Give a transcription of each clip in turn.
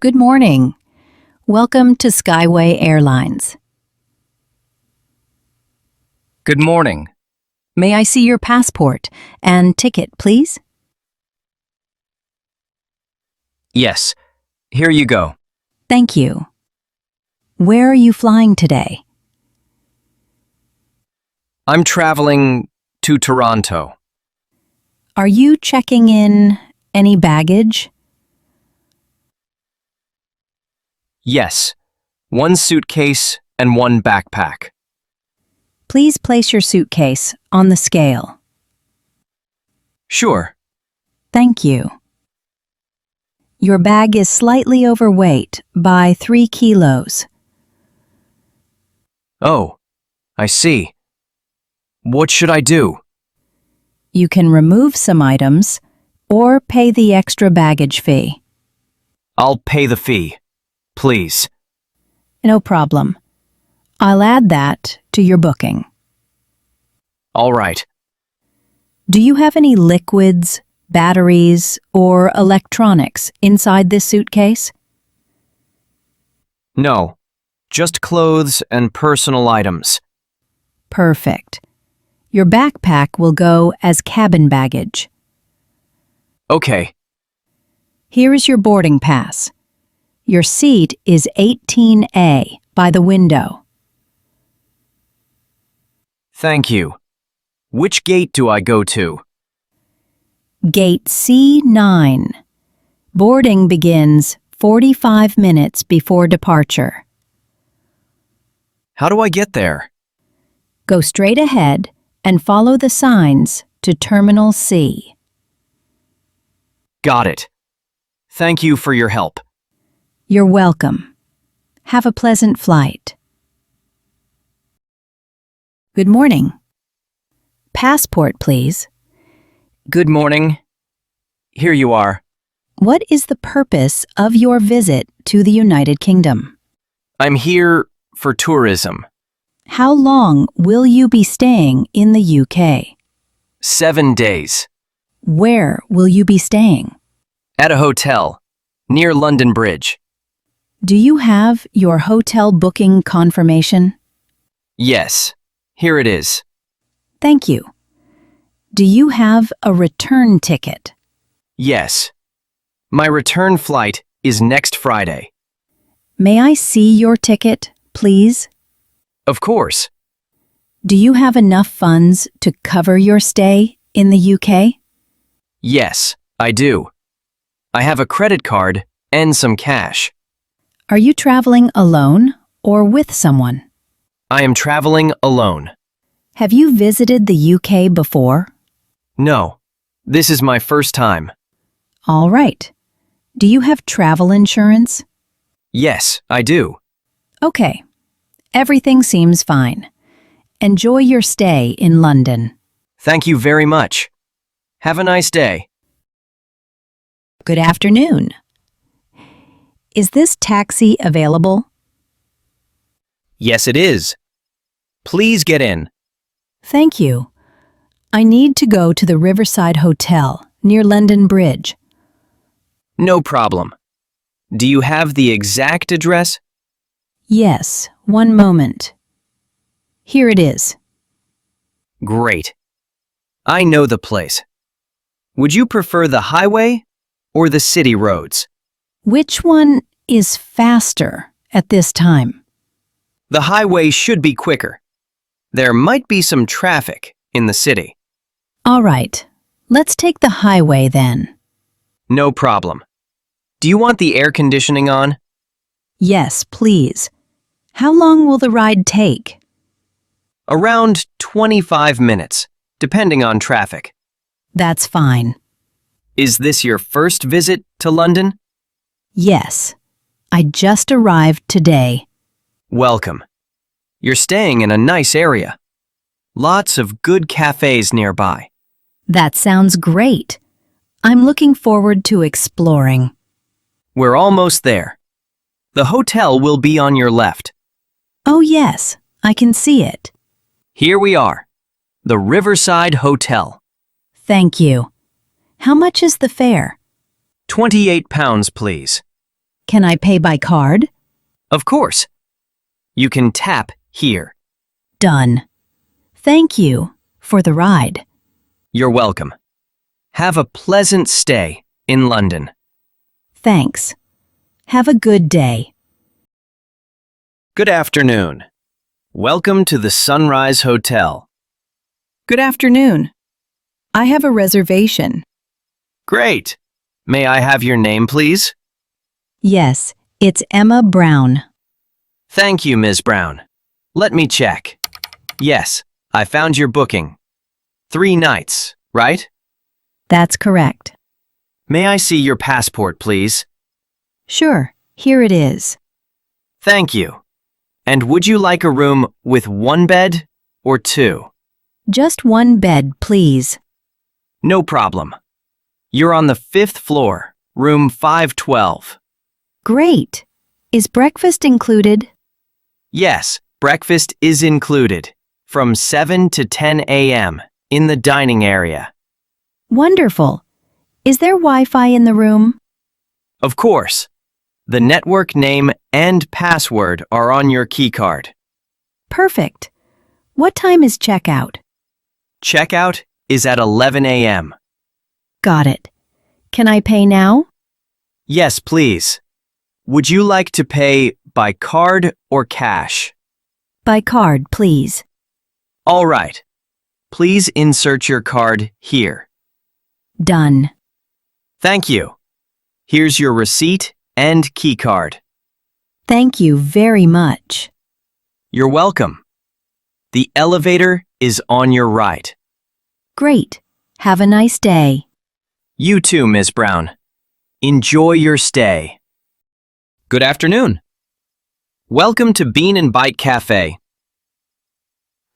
Good morning. Welcome to Skyway Airlines. Good morning. May I see your passport and ticket, please? Yes, here you go. Thank you. Where are you flying today? I'm traveling to Toronto. Are you checking in any baggage? Yes, one suitcase and one backpack. Please place your suitcase on the scale. Sure. Thank you. Your bag is slightly overweight by 3 kilos. Oh, I see. What should I do? You can remove some items or pay the extra baggage fee. I'll pay the fee, please. No problem. I'll add that to your booking. All right. Do you have any liquids, batteries, or electronics inside this suitcase? No, just clothes and personal items. Perfect. Your backpack will go as cabin baggage. Okay, Here is your boarding pass. Your seat is 18A by the window. thank you. Which gate do I go to? Gate C9. Boarding begins 45 minutes before departure. How do I get there? Go straight ahead and follow the signs to Terminal C. Got it. Thank you for your help. You're welcome. Have a pleasant flight. Good morning. Passport, please. Good morning. Here you are. What is the purpose of your visit to the United Kingdom? I'm here for tourism. How long will you be staying in the UK? 7 days. Where will you be staying? At a hotel, near London Bridge. Do you have your hotel booking confirmation? Yes, here it is. Thank you. Do you have a return ticket? Yes. My return flight is next Friday. May I see your ticket, please? Of course. Do you have enough funds to cover your stay in the UK? Yes, I do. I have a credit card and some cash. Are you traveling alone or with someone? I am traveling alone. Have you visited the UK before? No, this is my first time. All right. Do you have travel insurance? Yes, I do. Okay. Everything seems fine. Enjoy your stay in London. Thank you very much. Have a nice day. Good afternoon. Is this taxi available? Yes, it is. Please get in. Thank you. I need to go to the Riverside Hotel near London Bridge. No problem. Do you have the exact address? Yes, one moment. Here it is. Great. I know the place. Would you prefer the highway or the city roads? Which one is faster at this time? The highway should be quicker. There might be some traffic in the city. All right, let's take the highway then. No problem. Do you want the air conditioning on? Yes, please. How long will the ride take? Around 25 minutes, depending on traffic. That's fine. Is this your first visit to London? Yes, I just arrived today. Welcome. You're staying in a nice area. Lots of good cafes nearby. That sounds great. I'm looking forward to exploring. We're almost there. The hotel will be on your left. Oh yes, I can see it. Here we are, the Riverside Hotel. Thank you. How much is the fare? £28, please. Can I pay by card? Of course. You can tap here. Done. Thank you for the ride. You're welcome. Have a pleasant stay in London. Thanks. Have a good day. Good afternoon. Welcome to the Sunrise Hotel. Good afternoon. I have a reservation. Great. May I have your name, please? Yes, it's Emma Brown. Thank you, Ms. Brown. Let me check. Yes, I found your booking. 3 nights, right? That's correct. May I see your passport, please? Sure, here it is. Thank you. And would you like a room with 1 bed or 2? Just 1 bed, please. No problem. You're on the 5th floor, room 512. Great. Is breakfast included? Yes, breakfast is included, from 7 to 10 a.m. in the dining area. Wonderful. Is there Wi-Fi in the room? Of course. The network name and password are on your keycard. Perfect. What time is checkout? Checkout is at 11 a.m. Got it. Can I pay now? Yes, please. Would you like to pay by card or cash? By card, please. All right. Please insert your card here. Done. Thank you. Here's your receipt and keycard. Thank you very much. You're welcome. The elevator is on your right. Great. Have a nice day. You too, Ms. Brown. Enjoy your stay. Good afternoon. Welcome to Bean and Bite Cafe.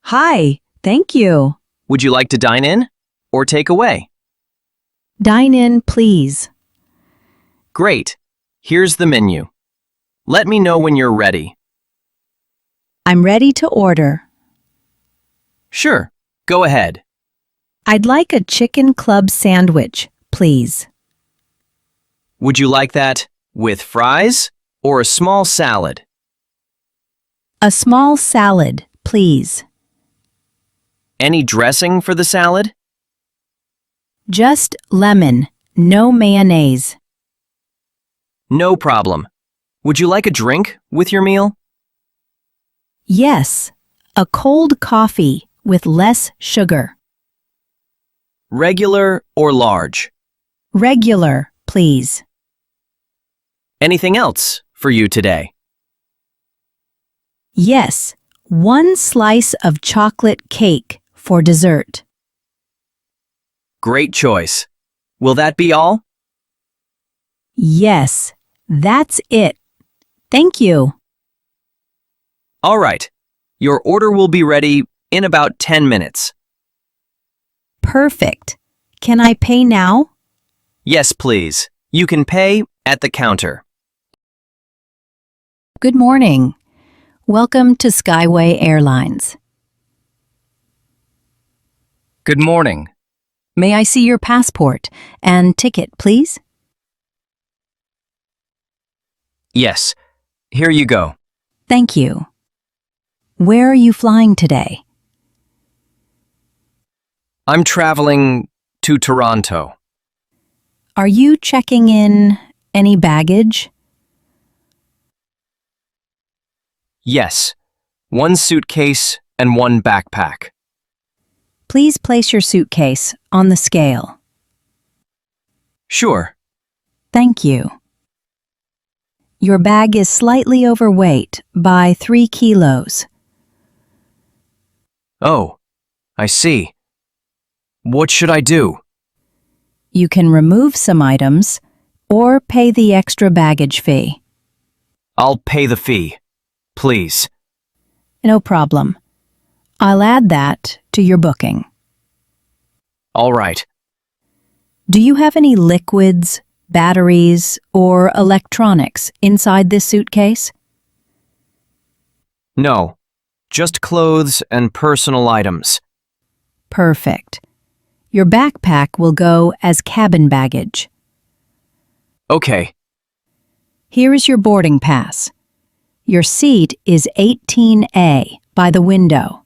Hi, thank you. Would you like to dine in or take away? Dine in, please. Great. Here's the menu. Let me know when you're ready. I'm ready to order. Sure. Go ahead. I'd like a chicken club sandwich, please. Would you like that with fries or a small salad? A small salad, please. Any dressing for the salad? Just lemon, no mayonnaise. No problem. Would you like a drink with your meal? Yes, a cold coffee with less sugar. Regular or large? Regular, please. Anything else for you today? Yes, 1 slice of chocolate cake for dessert. Great choice. Will that be all? Yes, that's it. Thank you. All right. Your order will be ready in about 10 minutes. Perfect. Can I pay now? Yes, please. You can pay at the counter. Good morning. Welcome to Skyway Airlines. Good morning. May I see your passport and ticket, please? Yes. Here you go. Thank you. Where are you flying today? I'm traveling to Toronto. Are you checking in any baggage? Yes. 1 suitcase and 1 backpack. Please place your suitcase on the scale. Sure. Thank you. Your bag is slightly overweight by 3 kilos. Oh, I see. What should I do? You can remove some items or pay the extra baggage fee. I'll pay the fee. Please. No problem. I'll add that to your booking. All right. Do you have any liquids, batteries, or electronics inside this suitcase? No. Just clothes and personal items. Perfect. Your backpack will go as cabin baggage. Okay. Here is your boarding pass. Your seat is 18A by the window.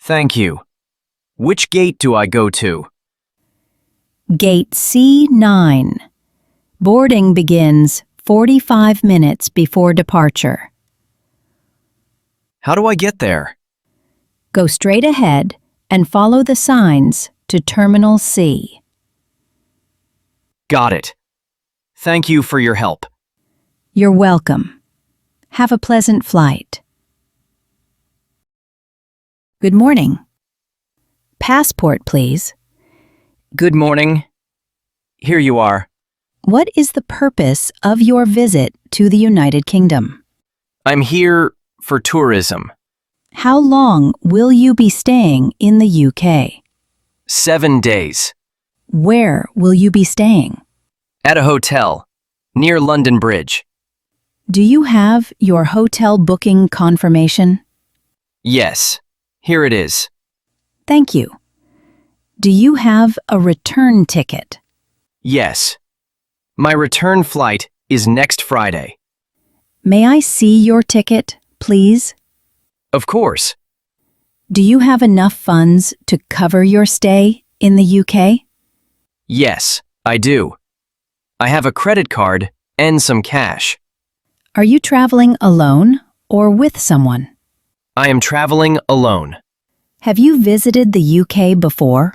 Thank you. Which gate do I go to? Gate C9. Boarding begins 45 minutes before departure. How do I get there? Go straight ahead and follow the signs to Terminal C. Got it. Thank you for your help. You're welcome. Have a pleasant flight. Good morning. Passport, please. Good morning. Here you are. What is the purpose of your visit to the United Kingdom? I'm here for tourism. How long will you be staying in the UK? 7 days. Where will you be staying? At a hotel near London Bridge. Do you have your hotel booking confirmation? Yes, here it is. Thank you. Do you have a return ticket? Yes. My return flight is next Friday. May I see your ticket, please? Of course. Do you have enough funds to cover your stay in the UK? Yes, I do. I have a credit card and some cash. Are you traveling alone or with someone? I am traveling alone. Have you visited the UK before?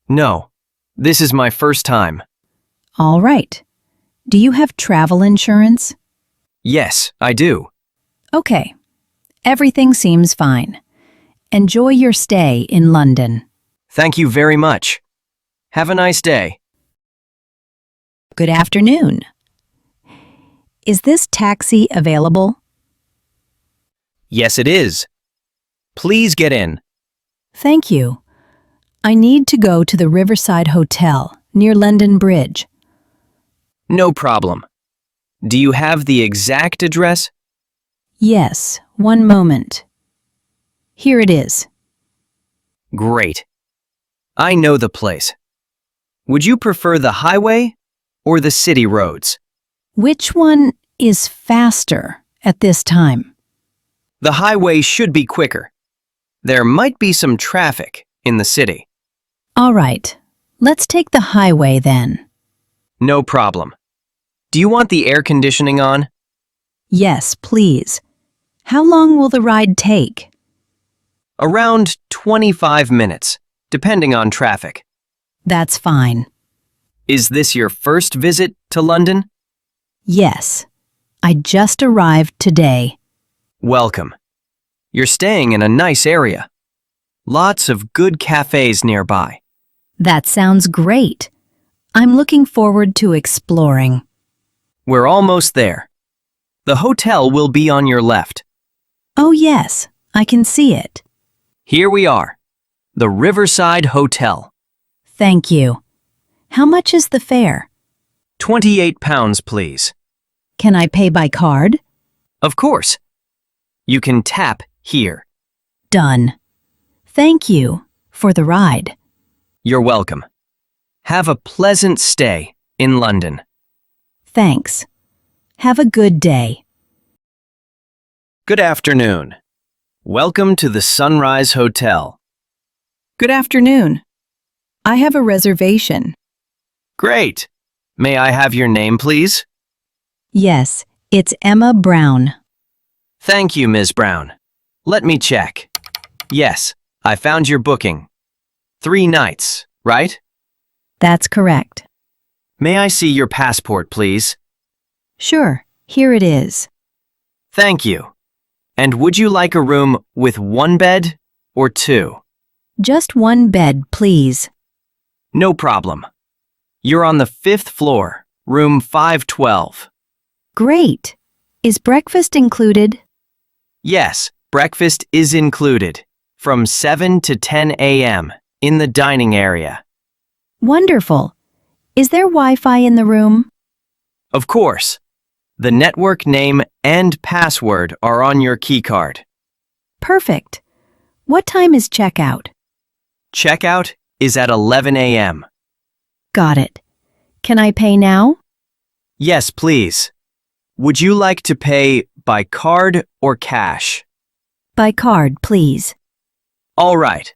No, this is my first time. All right. Do you have travel insurance? Yes, I do. Okay. Everything seems fine. Enjoy your stay in London. Thank you very much. Have a nice day. Good afternoon. Is this taxi available? Yes, it is. Please get in. Thank you. I need to go to the Riverside Hotel near London Bridge. No problem. Do you have the exact address? Yes, one moment. Here it is. Great. I know the place. Would you prefer the highway or the city roads? Which one is faster at this time? The highway should be quicker. There might be some traffic in the city. All right, let's take the highway then. No problem. Do you want the air conditioning on? Yes, please. How long will the ride take? Around 25 minutes, depending on traffic. That's fine. Is this your first visit to London? Yes, I just arrived today. Welcome. You're staying in a nice area. Lots of good cafes nearby. That sounds great. I'm looking forward to exploring. We're almost there. The hotel will be on your left. Oh yes, I can see it. Here we are, the Riverside Hotel. Thank you. How much is the fare? £28, please. Can I pay by card? Of course. You can tap here. Done. Thank you for the ride. You're welcome. Have a pleasant stay in London. Thanks. Have a good day. Good afternoon. Welcome to the Sunrise Hotel. Good afternoon. I have a reservation. Great. May I have your name, please? Yes, it's Emma Brown. Thank you, Ms. Brown. Let me check. Yes, I found your booking. 3 nights, right? That's correct. May I see your passport, please? Sure, here it is. Thank you. And would you like a room with 1 bed or 2? Just one bed, please. No problem. You're on the 5th floor, room 512. Great. Is breakfast included? Yes, breakfast is included from 7 to 10 a.m. in the dining area. Wonderful. Is there Wi-Fi in the room? Of course. The network name and password are on your keycard. Perfect. What time is checkout? Checkout is at 11 a.m. Got it. Can I pay now? Yes, please. Would you like to pay by card or cash? By card, please. All right.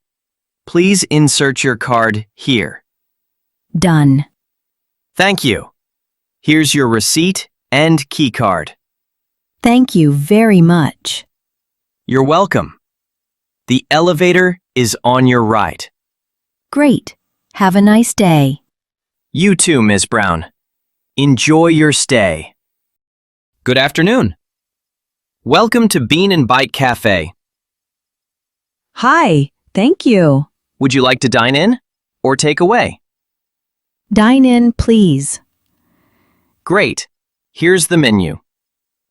Please insert your card here. Done. Thank you. Here's your receipt and key card. Thank you very much. You're welcome. The elevator is on your right. Great. Have a nice day. You too, Miss Brown. Enjoy your stay. Good afternoon. Welcome to Bean and Bite Cafe. Hi, thank you. Would you like to dine in or take away? Dine in, please. Great. Here's the menu.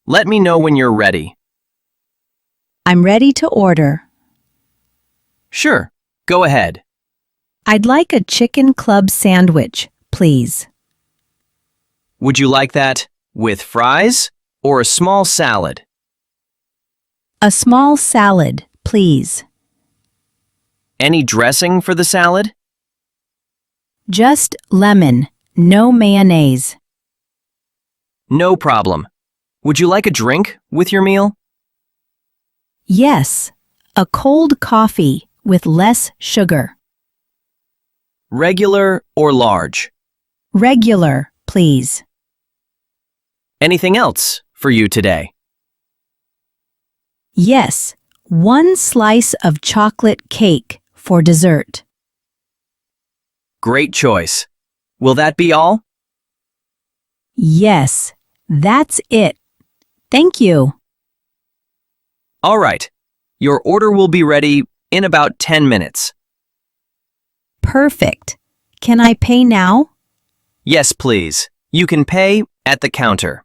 Let me know when you're ready. I'm ready to order. Sure. Go ahead. I'd like a chicken club sandwich, please. Would you like that with fries or a small salad? A small salad, please. Any dressing for the salad? Just lemon, no mayonnaise. No problem. Would you like a drink with your meal? Yes, a cold coffee with less sugar. Regular or large? Regular, please. Anything else for you today? Yes, one slice of chocolate cake for dessert. Great choice. Will that be all? Yes, that's it. Thank you. All right. Your order will be ready in about 10 minutes. Perfect. Can I pay now? Yes, please. You can pay at the counter.